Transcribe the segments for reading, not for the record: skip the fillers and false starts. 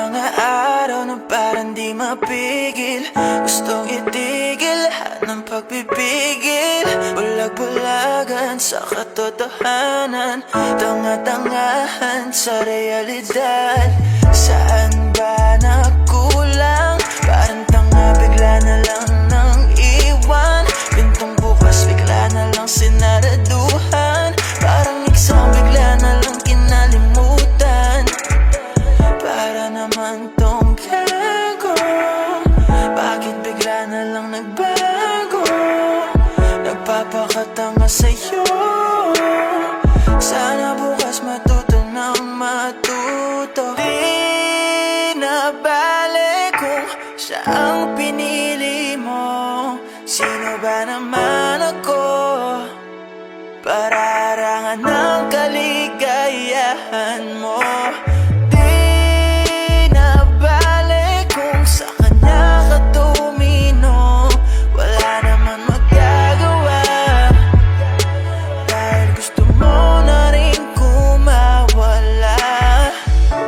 mga araw na parang di mapigil. Gustong itigil lahat ng pagpipigil. Bulag-bulagan sa katotohanan, tanga-tangahan sa realidad. Saan ba nagkulang? Parang tanga bigla na lang nang iwan. Pintong bukas bigla na lang sinaraduhan. Parang iksang bigla na lang kinalimutan. Para naman tong gago, bakit bigla na lang nagbago? Nagpapakatanga sa'yo. Sana bukas matuto ng matuto. Di na bale kung siya ang pinili mo. Sino ba naman ako para arangan ng kaligayahan mo? Di na bale kung sa kanya ka tumino. Wala naman magagawa, dahil gusto mo na rin kumawala.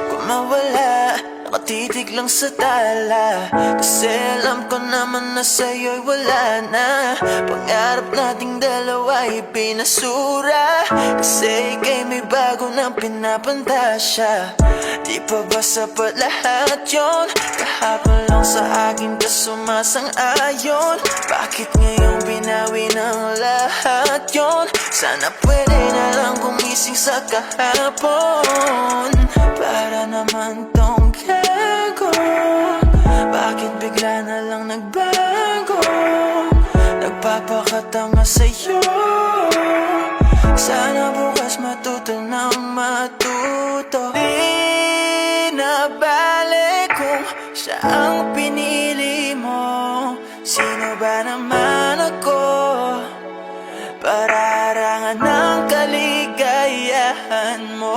Kumawala, nakatitig lang sa tala. Kasi alam ko naman na sa'yo'y wala na. Pangarap nating dalawa ipinasura. Kasi ika'y may bago na pinapantasya. Di pa ba sapat lahat yun? Kahapon lang sa akin ka sumasang-ayon. Bakit ngayong binawi ng lahat yun? Sana pwede na lang gumising sa kahapon. Para naman tong gago, bakit bigla na lang nagbago? Nagpapakatanga sa'yo. Sana bukas matuto ng matuto. Di na bale kung siya ang pinili mo. Sino ba naman ako para arangan ng kaligayahan mo?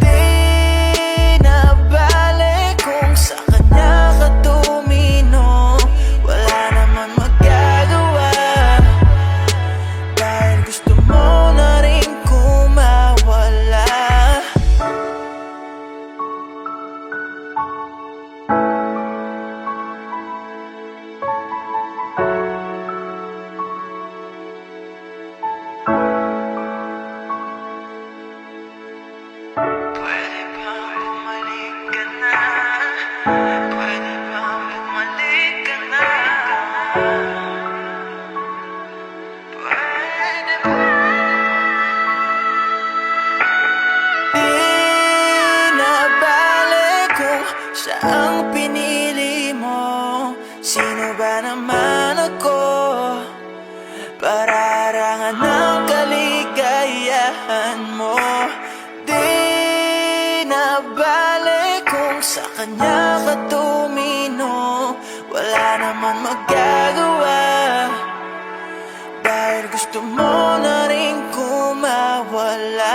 Di na bale kung sa kanya ka tumino. Wala naman magagawa, dahil gusto mo na rin kumawala. Pwede ba bumalik ka na? Pwede ba bumalik ka na? Pwede ba? Di na bale kung siya ang pinili mo. Sino ba naman ako para arangan ng kaligayahan mo? Di na bale kung sa kanya ka tumino. Wala naman magagawa, dahil gusto mo na rin kumawala.